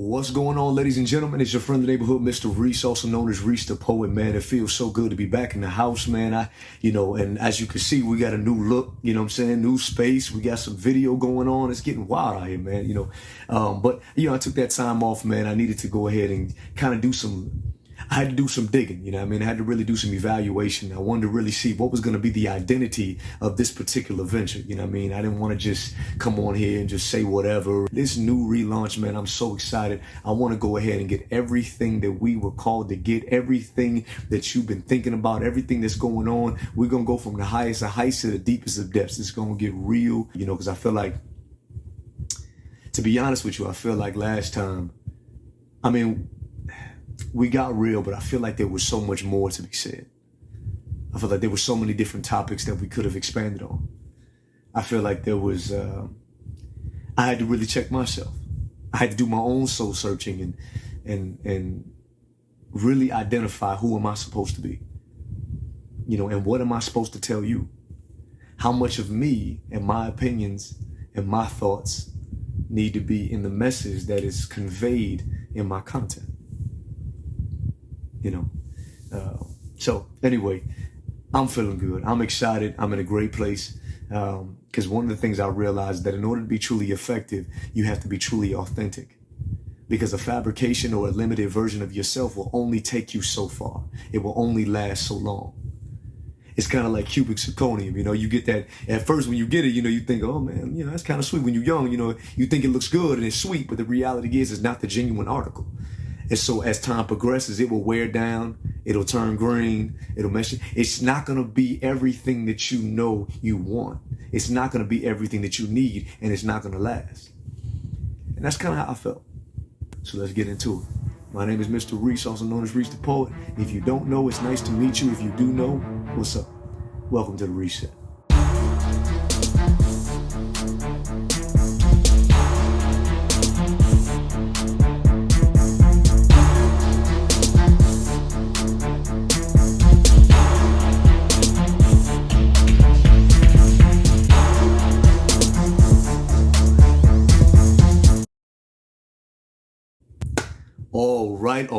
What's going on, ladies and gentlemen? It's your friend in the neighborhood, Mr. Reese, also known as Reese the Poet, man. It feels so good to be back in the house, man. And as you can see, we got a new look, you know what I'm saying? New space. We got some video going on. It's getting wild out here, man, But I took that time off, man. I needed to go ahead and kind of I had to do some digging, you know what I mean? I had to really do some evaluation. I wanted to really see what was going to be the identity of this particular venture, you know what I mean? I didn't want to just come on here and just say whatever. This new relaunch, man, I'm so excited. I want to go ahead and get everything that we were called to get, everything that you've been thinking about, everything that's going on. We're going to go from the highest of heights to the deepest of depths. It's going to get real, because I feel like, to be honest with you, I feel like last time, we got real, but I feel like there was so much more to be said. I feel like there were so many different topics that we could have expanded on. I feel like there was, I had to really check myself. I had to do my own soul searching and really identify who am I supposed to be, and what am I supposed to tell you? How much of me and my opinions and my thoughts need to be in the message that is conveyed in my content? So anyway, I'm feeling good. I'm excited. I'm in a great place. Because one of the things I realized that in order to be truly effective, you have to be truly authentic. Because a fabrication or a limited version of yourself will only take you so far. It will only last so long. It's kind of like cubic zirconium, you get that at first when you get it, you think, oh man, that's kind of sweet. When you're young, you think it looks good and it's sweet, but the reality is it's not the genuine article. And so as time progresses, it will wear down, it'll turn green, it'll mess. It's not going to be everything that you want. It's not going to be everything that you need, and it's not going to last. And that's kind of how I felt. So let's get into it. My name is Mr. Reese, also known as Reese the Poet. If you don't know, it's nice to meet you. If you do know, what's up? Welcome to the REESE SET. All right.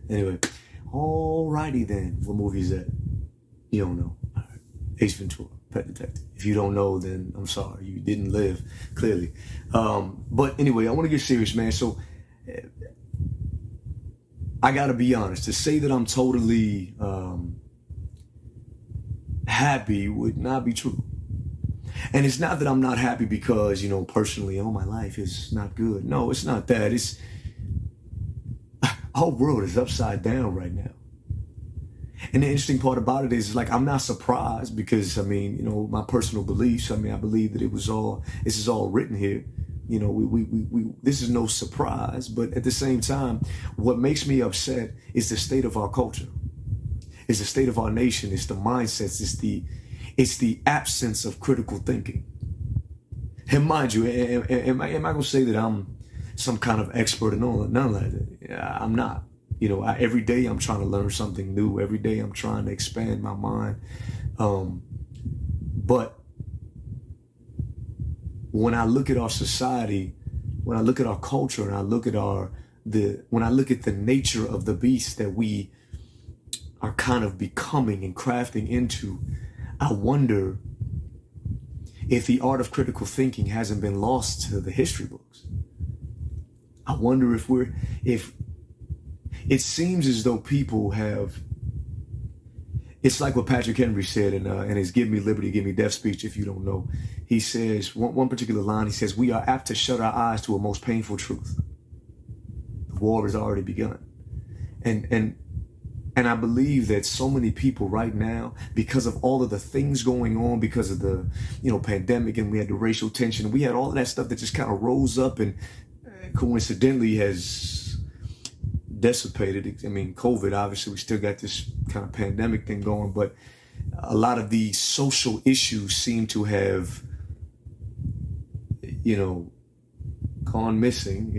Anyway, alrighty then. What movie is that? You don't know. All right. Ace Ventura, Pet Detective. If you don't know, then I'm sorry. You didn't live, clearly. But anyway, I want to get serious, man. So I got to be honest. To say that I'm totally happy would not be true. And it's not that I'm not happy because, personally, my life is not good. No, it's not that. It's our world is upside down right now. And the interesting part about it is like, I'm not surprised because, my personal beliefs, I believe that this is all written here. This is no surprise, but at the same time, what makes me upset is the state of our culture. It's the state of our nation. It's the mindsets. It's the absence of critical thinking. And mind you, am I going to say that I'm some kind of expert in all? None of that. I'm not. Every day I'm trying to learn something new. Every day I'm trying to expand my mind. But when I look at our society, when I look at our culture, and I look at when I look at the nature of the beast that we are kind of becoming and crafting into, I wonder if the art of critical thinking hasn't been lost to the history books. I wonder if it seems as though people have, it's like what Patrick Henry said in his Give Me Liberty, Give Me Death speech, if you don't know. He says, one particular line, he says, we are apt to shut our eyes to a most painful truth. The war has already begun. And I believe that so many people right now, because of all of the things going on, because of the, pandemic, and we had the racial tension, we had all of that stuff that just kind of rose up and coincidentally has dissipated. COVID, obviously, we still got this kind of pandemic thing going, but a lot of these social issues seem to have, gone missing,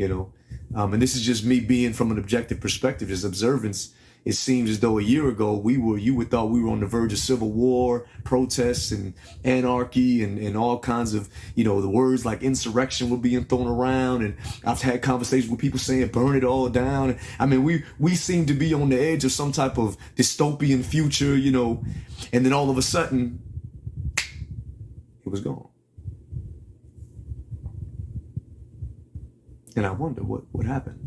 and this is just me being from an objective perspective, just observance. It seems as though a year ago you would thought we were on the verge of civil war, protests, and anarchy, and all kinds of, the words like insurrection were being thrown around. And I've had conversations with people saying burn it all down. I mean, we seem to be on the edge of some type of dystopian future, and then all of a sudden it was gone. And I wonder what happened.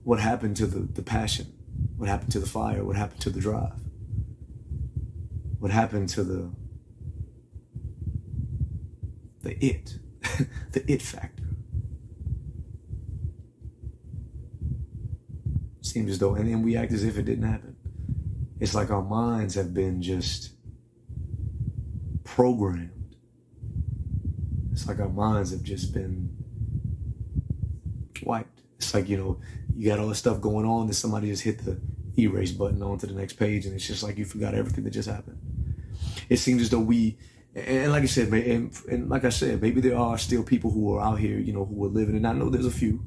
What happened to the passion? What happened to the fire? What happened to the drive? What happened to the it, the it factor? Seems as though, and then we act as if it didn't happen. It's like our minds have been just programmed. It's like our minds have just been wiped. It's like, you got all this stuff going on, then somebody just hit the erase button onto the next page, and it's just like you forgot everything that just happened. It seems as though and like I said, and like I said, maybe there are still people who are out here, who are living, and I know there's a few,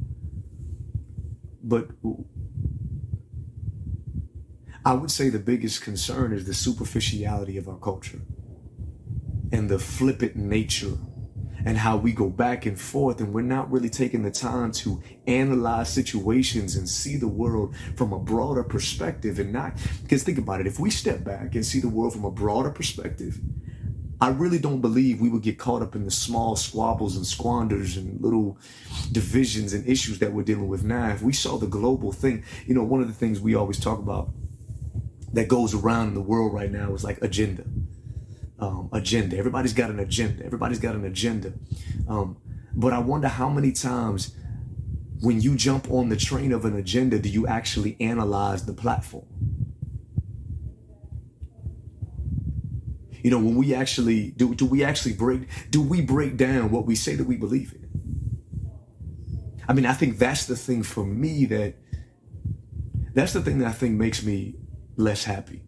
but I would say the biggest concern is the superficiality of our culture and the flippant nature, and how we go back and forth, and we're not really taking the time to analyze situations and see the world from a broader perspective. And not, because think about it, if we step back and see the world from a broader perspective, I really don't believe we would get caught up in the small squabbles and squanders and little divisions and issues that we're dealing with now. If we saw the global thing, one of the things we always talk about that goes around in the world right now is like agenda. Everybody's got an agenda. But I wonder how many times when you jump on the train of an agenda, do you actually analyze the platform? When we actually, do we break down what we say that we believe in? I mean, I think that's the thing for me that's the thing that I think makes me less happy.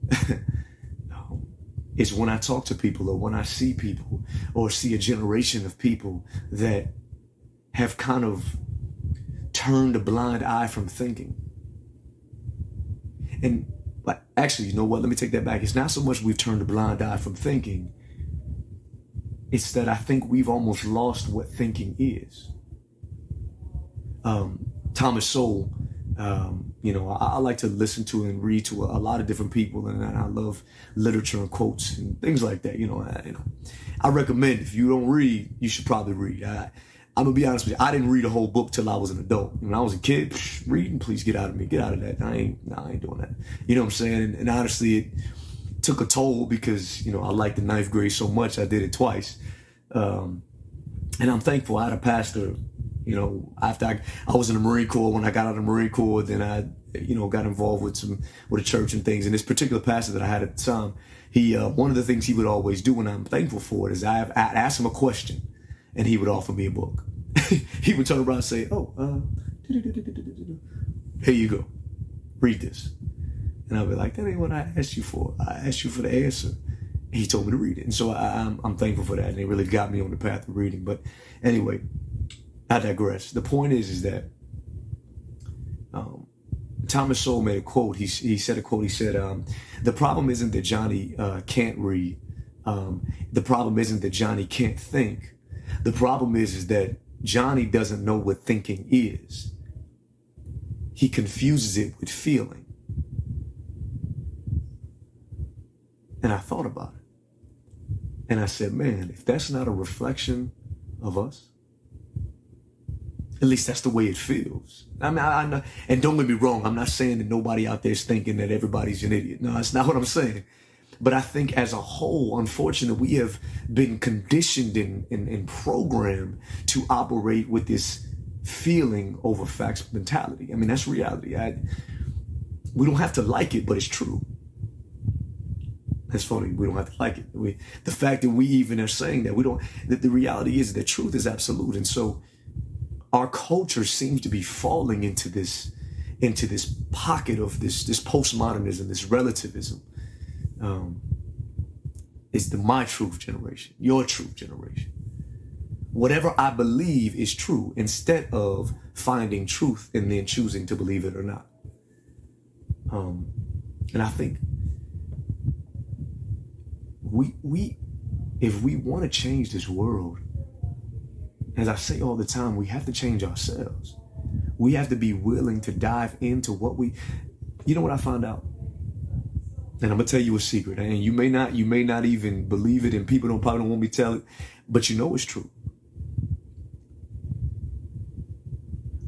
Is when I talk to people, or when I see people, or see a generation of people that have kind of turned a blind eye from thinking. And actually, you know what? Let me take that back. It's not so much we've turned a blind eye from thinking. It's that I think we've almost lost what thinking is. Thomas Sowell, I like to listen to and read to a lot of different people, and I love literature and quotes and things like that. I recommend, if you don't read, you should probably read. I'm gonna be honest with you. I didn't read a whole book till I was an adult. When I was a kid, reading, please get out of me. Get out of that. I ain't doing that. You know what I'm saying? And honestly, it took a toll because, I liked the ninth grade so much, I did it twice. And I'm thankful. I had a pastor, after I was in the Marine Corps. When I got out of the Marine Corps, then I, got involved with a church and things. And this particular pastor that I had at the time, he, one of the things he would always do, and I'm thankful for it, is I'd ask him a question, and he would offer me a book. He would turn around and say, here you go, read this. And I'd be like, that ain't what I asked you for. I asked you for the answer. And he told me to read it. And so I'm thankful for that. And it really got me on the path of reading. But anyway, I digress. The point is that Thomas Sowell made a quote. He said a quote. He said, the problem isn't that Johnny can't read. The problem isn't that Johnny can't think. The problem is that Johnny doesn't know what thinking is. He confuses it with feeling. And I thought about it. And I said, man, if that's not a reflection of us, at least that's the way it feels. I mean, I know, and don't get me wrong, I'm not saying that nobody out there is thinking that everybody's an idiot. No, that's not what I'm saying. But I think as a whole, unfortunately, we have been conditioned and programmed to operate with this feeling over facts mentality. I mean, that's reality. We don't have to like it, but it's true. That's funny. We don't have to like it. The fact that we even are saying that the reality is that truth is absolute. And so our culture seems to be falling into this pocket of this postmodernism, this relativism. It's the my truth generation, your truth generation. whatever I believe is true, instead of finding truth and then choosing to believe it or not. And I think if we want to change this world, as I say all the time, we have to change ourselves. We have to be willing to dive into you know what I found out? And I'm gonna tell you a secret, and you may not even believe it, and people probably don't want me to tell it, but you know it's true.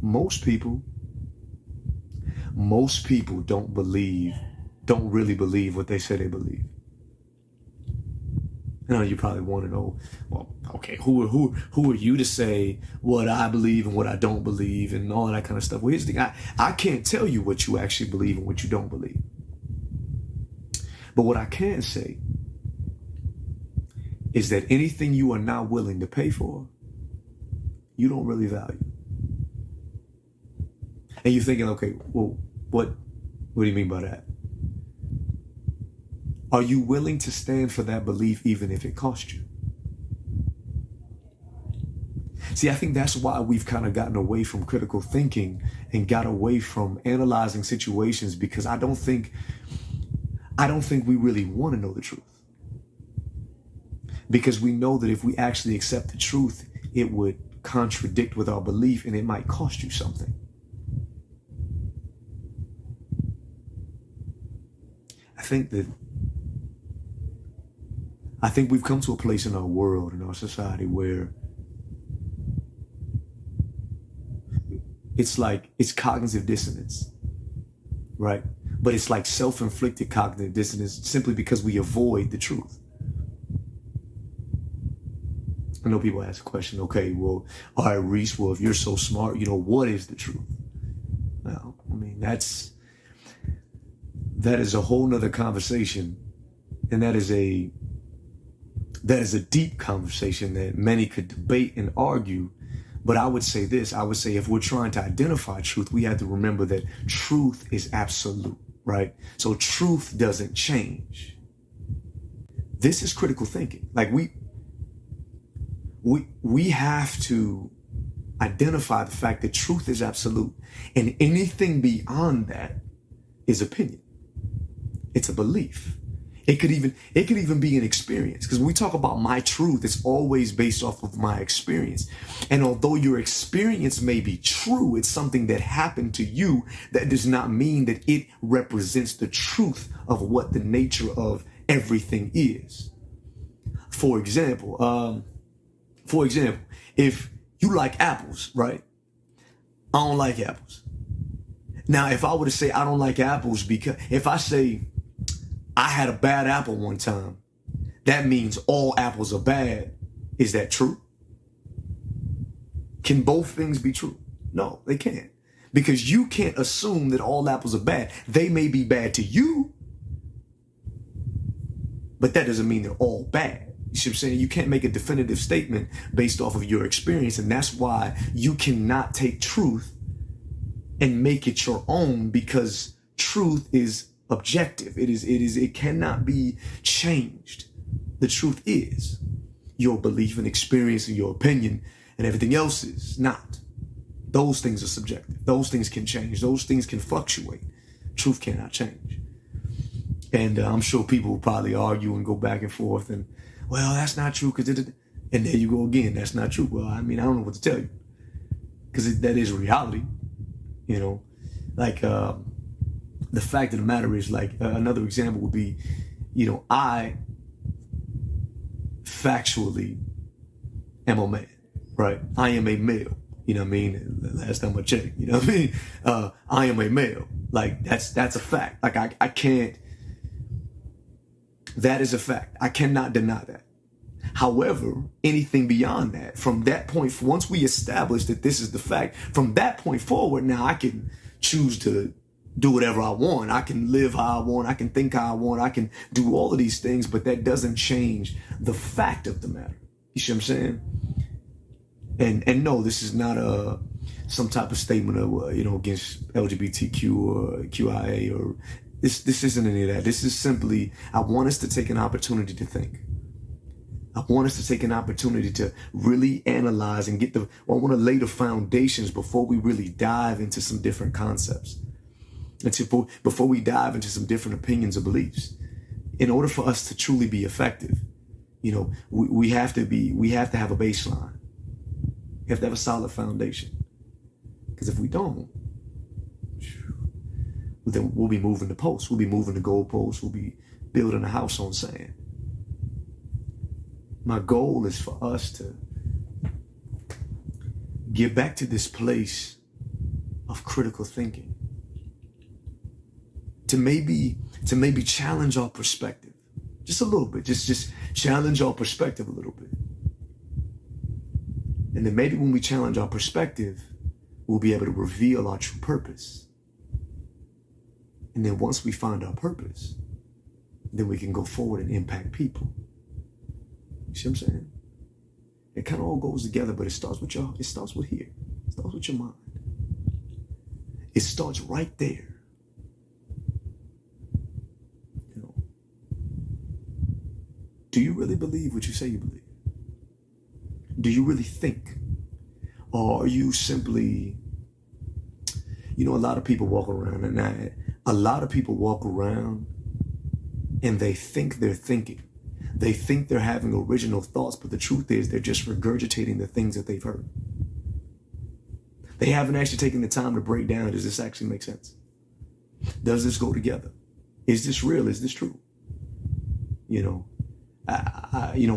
Most people don't really believe what they say they believe. Now you probably want to know, well, okay, who are you to say what I believe and what I don't believe and all that kind of stuff? Well, here's the thing, I can't tell you what you actually believe and what you don't believe. But what I can say is that anything you are not willing to pay for, you don't really value. And you're thinking, okay, well, what do you mean by that? Are you willing to stand for that belief even if it costs you? See, I think that's why we've kind of gotten away from critical thinking and got away from analyzing situations, because I don't think we really want to know the truth. Because we know that if we actually accept the truth, it would contradict with our belief and it might cost you something. I think we've come to a place in our world, in our society, where it's cognitive dissonance, right? But it's like self-inflicted cognitive dissonance simply because we avoid the truth. I know people ask the question, okay, well, all right, Reese, well, if you're so smart, what is the truth? Well, I mean, that is a whole nother conversation. And that is a deep conversation that many could debate and argue. But I would say this, if we're trying to identify truth, we have to remember that truth is absolute, right? So truth doesn't change. This is critical thinking. Like we have to identify the fact that truth is absolute, and anything beyond that is opinion. It's a belief. It could even be an experience, because when we talk about my truth, it's always based off of my experience. And although your experience may be true, it's something that happened to you. That does not mean that it represents the truth of what the nature of everything is. For example, if you like apples, right? I don't like apples. Now, if I were to say I don't like apples, because if I say I had a bad apple one time, that means all apples are bad. Is that true? Can both things be true? No, they can't. Because you can't assume that all apples are bad. They may be bad to you, but that doesn't mean they're all bad. You see what I'm saying? You can't make a definitive statement based off of your experience. And that's why you cannot take truth and make it your own, because truth is objective. It cannot be changed. The truth is your belief and experience and your opinion, and everything else is not. Those things are subjective. Those things can change. Those things can fluctuate. Truth cannot change. And I'm sure people will probably argue and go back and forth and, well, that's not true, and there you go again. That's not true. Well, I mean, I don't know what to tell you, because that is reality. The fact of the matter is, another example would be, I factually am a man, right? I am a male, you know what I mean? Last time I checked, you know what I mean? I am a male. That's a fact. I can't, that is a fact. I cannot deny that. However, anything beyond that, from that point, once we establish that this is the fact, from that point forward, now I can choose to do whatever I want. I can live how I want. I can think how I want. I can do all of these things, but that doesn't change the fact of the matter. You see what I'm saying? And no, this is not some type of statement of against LGBTQ or QIA, or this isn't any of that. This is simply, I want us to take an opportunity to think. I want us to take an opportunity to really analyze and I want to lay the foundations before we really dive into some different concepts. Before we dive into some different opinions or beliefs. In order for us to truly be effective, we have to have a baseline. We have to have a solid foundation. Because if we don't, then we'll be moving the posts. We'll be moving the goalposts. We'll be building a house on sand. My goal is for us to get back to this place of critical thinking. To maybe challenge our perspective. Just a little bit. Just challenge our perspective a little bit. And then maybe when we challenge our perspective, we'll be able to reveal our true purpose. And then once we find our purpose, then we can go forward and impact people. You see what I'm saying? It kind of all goes together, but it starts with here. It starts with your mind. It starts right there. Do you really believe what you say you believe? Do you really think? Or are you simply, a lot of people walk around and they think they're thinking. They think they're having original thoughts, but the truth is they're just regurgitating the things that they've heard. They haven't actually taken the time to break down, does this actually make sense? Does this go together? Is this real? Is this true?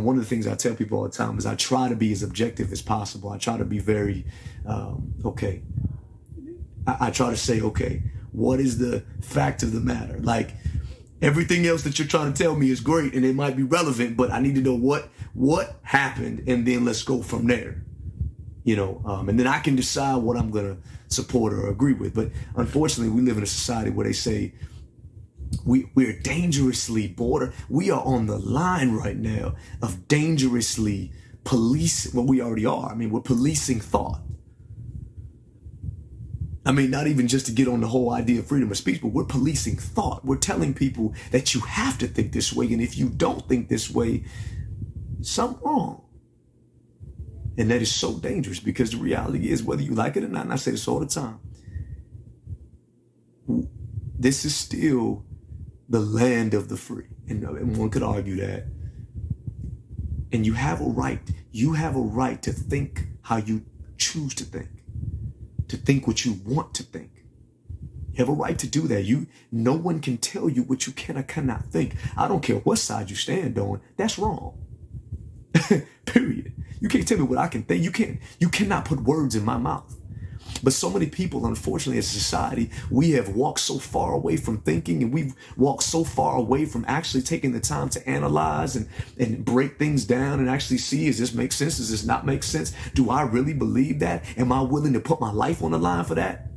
One of the things I tell people all the time is I try to be as objective as possible. I try to be very, okay. I try to say, okay, what is the fact of the matter? Like, everything else that you're trying to tell me is great and it might be relevant, but I need to know what happened, and then let's go from there. And then I can decide what I'm going to support or agree with. But unfortunately, we live in a society where they say we're dangerously we are on the line right now of dangerously we already are. We're policing thought. Not even just to get on the whole idea of freedom of speech, but we're policing thought. We're telling people that you have to think this way, and if you don't think this way, something wrong. And that is so dangerous, because the reality is, whether you like it or not, and I say this all the time, this is still the land of the free. And one could argue that. And you have a right to think how you choose to think what you want to think. You have a right to do that. No one can tell you what you can or cannot think. I don't care what side you stand on. That's wrong. Period. You can't tell me what I can think. You cannot put words in my mouth. But so many people, unfortunately, as a society, we have walked so far away from thinking, and we've walked so far away from actually taking the time to analyze and break things down and actually see, does this make sense? Does this not make sense? Do I really believe that? Am I willing to put my life on the line for that?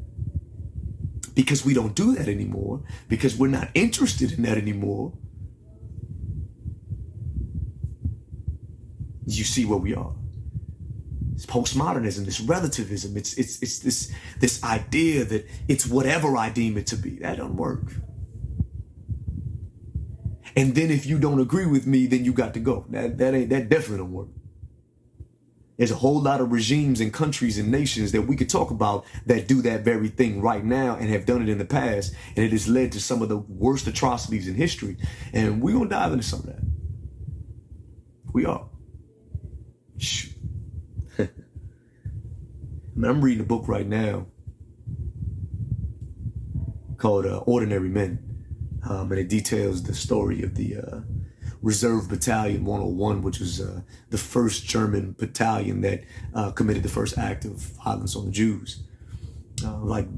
Because we don't do that anymore, because we're not interested in that anymore. You see where we are. It's postmodernism, this relativism, it's this idea that it's whatever I deem it to be. That don't work. And then if you don't agree with me, then you got to go. That definitely don't work. There's a whole lot of regimes and countries and nations that we could talk about that do that very thing right now and have done it in the past, and it has led to some of the worst atrocities in history. And we're gonna dive into some of that. We are. Shoot. I'm reading a book right now called Ordinary Men, and it details the story of the Reserve Battalion 101, which was the first German battalion that committed the first act of violence on the Jews, like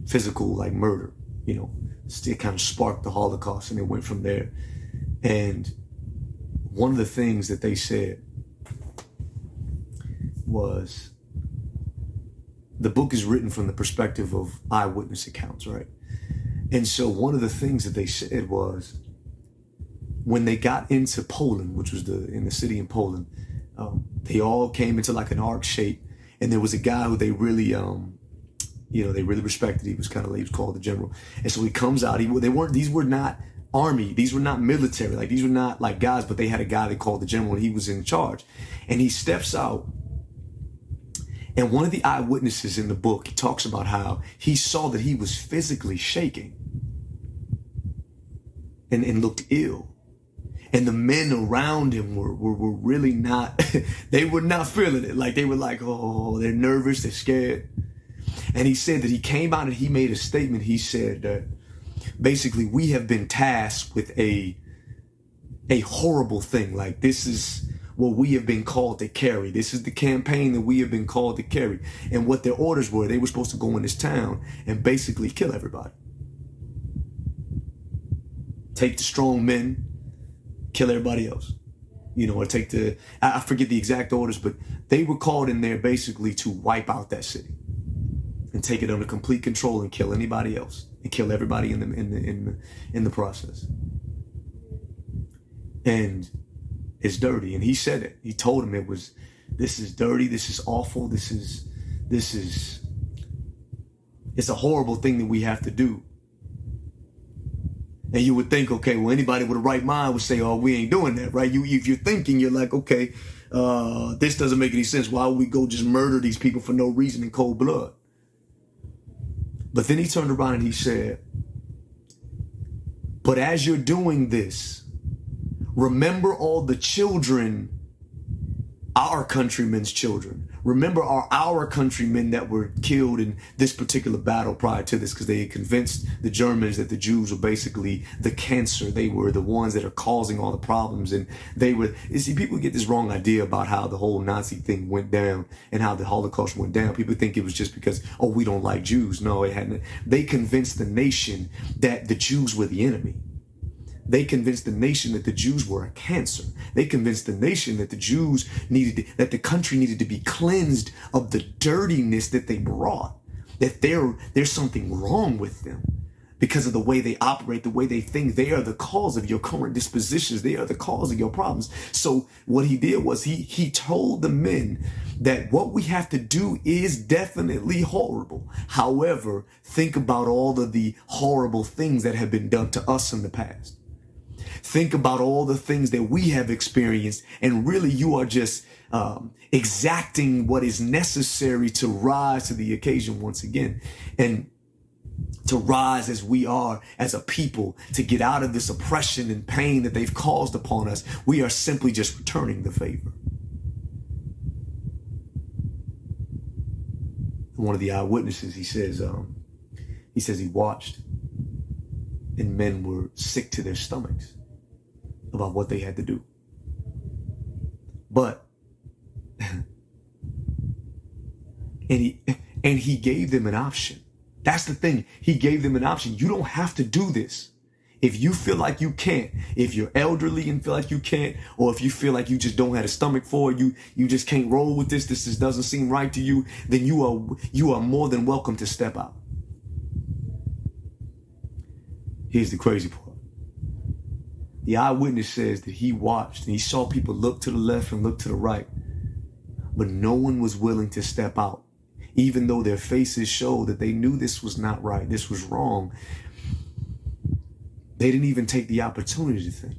physical, like murder. It kind of sparked the Holocaust, and it went from there. And one of the things that they said was, the book is written from the perspective of eyewitness accounts, right? And so one of the things that they said was, when they got into Poland, which was in the city in Poland, they all came into like an arc shape, and there was a guy who they really, they really respected. He was called the general. And so he comes out. These were not army. These were not military. Like, these were not like guys, but they had a guy they called the general, and he was in charge. And he steps out, and one of the eyewitnesses in the book, he talks about how he saw that he was physically shaking and looked ill. And the men around him were really not, they were not feeling it. Like, they were like, oh, they're nervous, they're scared. And he said that he came out and he made a statement. He said that basically, we have been tasked with a horrible thing. Like, this is what we have been called to carry. This is the campaign that we have been called to carry. And what their orders were, they were supposed to go in this town and basically kill everybody. Take the strong men, kill everybody else. You know, or take the, I forget the exact orders, but they were called in there basically to wipe out that city and take it under complete control and kill anybody else and kill everybody in the process. And it's dirty. And he said it. He told him this is dirty. This is awful. It's a horrible thing that we have to do. And you would think, okay, well, anybody with a right mind would say, oh, we ain't doing that, right? If you're thinking, you're like, okay, this doesn't make any sense. Why would we go just murder these people for no reason in cold blood? But then he turned around and he said, but as you're doing this, remember all the children, our countrymen's children. Remember our countrymen that were killed in this particular battle prior to this, because they had convinced the Germans that the Jews were basically the cancer. They were the ones that are causing all the problems. And they were, you see, people get this wrong idea about how the whole Nazi thing went down and how the Holocaust went down. People think it was just because, oh, we don't like Jews. No, it hadn't. They convinced the nation that the Jews were the enemy. They convinced the nation that the Jews were a cancer. They convinced the nation that that the country needed to be cleansed of the dirtiness that they brought, that there's something wrong with them because of the way they operate, the way they think. They are the cause of your current dispositions. They are the cause of your problems. So what he did was he told the men that what we have to do is definitely horrible. However, think about all of the horrible things that have been done to us in the past. Think about all the things that we have experienced, and really you are just exacting what is necessary to rise to the occasion once again, and to rise as we are as a people, to get out of this oppression and pain that they've caused upon us. We are simply just returning the favor. One of the eyewitnesses, he says he watched, and men were sick to their stomachs about what they had to do. But and he gave them an option. That's the thing. He gave them an option. You don't have to do this. If you feel like you can't, if you're elderly and feel like you can't, or if you feel like you just don't have a stomach for it, you just can't roll with this just doesn't seem right to you, then you are more than welcome to step out. Here's the crazy part. The eyewitness says that he watched and he saw people look to the left and look to the right, but no one was willing to step out, even though their faces showed that they knew this was not right, this was wrong. They didn't even take the opportunity to think.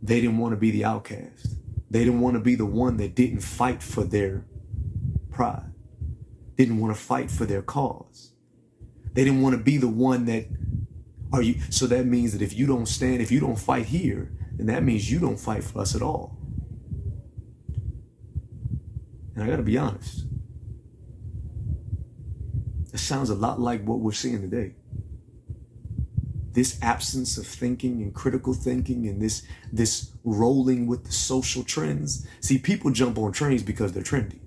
They didn't want to be the outcast. They didn't want to be the one that didn't fight for their pride, didn't want to fight for their cause. They didn't want to be the one that so that means that if you don't stand, if you don't fight here, then that means you don't fight for us at all. And I got to be honest, it sounds a lot like what we're seeing today. This absence of thinking and critical thinking and this rolling with the social trends. See, people jump on trains because they're trendy,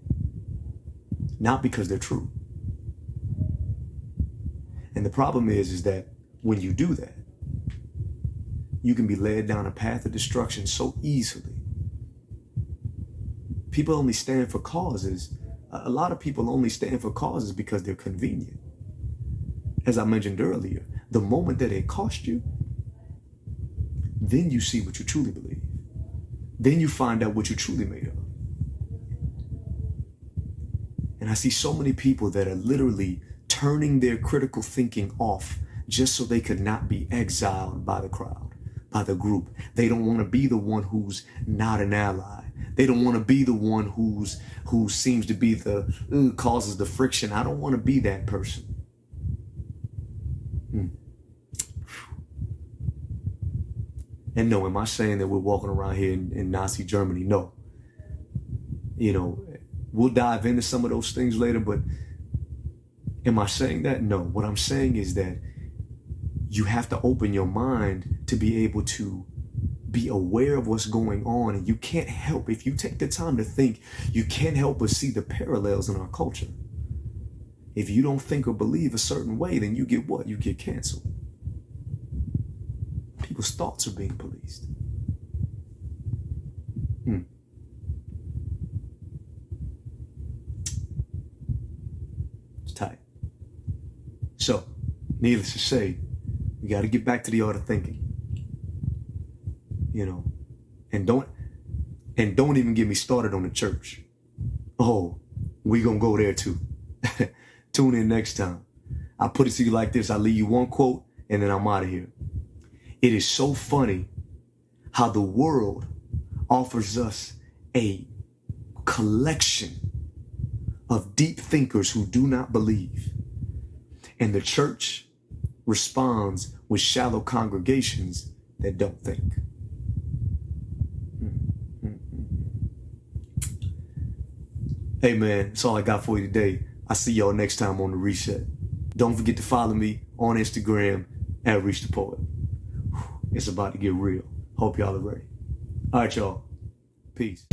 not because they're true. And the problem is that when you do that, you can be led down a path of destruction so easily. People only stand for causes. A lot of people only stand for causes because they're convenient. As I mentioned earlier, the moment that it cost you, then you see what you truly believe. Then you find out what you're truly made of. And I see so many people that are literally turning their critical thinking off just so they could not be exiled by the crowd, by the group. They don't want to be the one who's not an ally. They don't want to be the one who seems to be the causes the friction. I don't want to be that person. And no, am I saying that we're walking around here in Nazi Germany? No. You know, we'll dive into some of those things later, but am I saying that? No. What I'm saying is that you have to open your mind to be able to be aware of what's going on. And you can't help, if you take the time to think, you can't help but see the parallels in our culture. If you don't think or believe a certain way, then you get what? You get canceled. People's thoughts are being policed. It's tight. So, needless to say, we got to get back to the art of thinking. You know, and don't even get me started on the church. Oh, we gonna go there too. Tune in next time. I put it to you like this. I leave you one quote and then I'm out of here. It is so funny how the world offers us a collection of deep thinkers who do not believe. And the church responds with shallow congregations that don't think. Hey man, that's all I got for you today. I'll see y'all next time on the Reset. Don't forget to follow me on Instagram at Reach the Poet. It's about to get real. Hope y'all are ready. All right, y'all. Peace.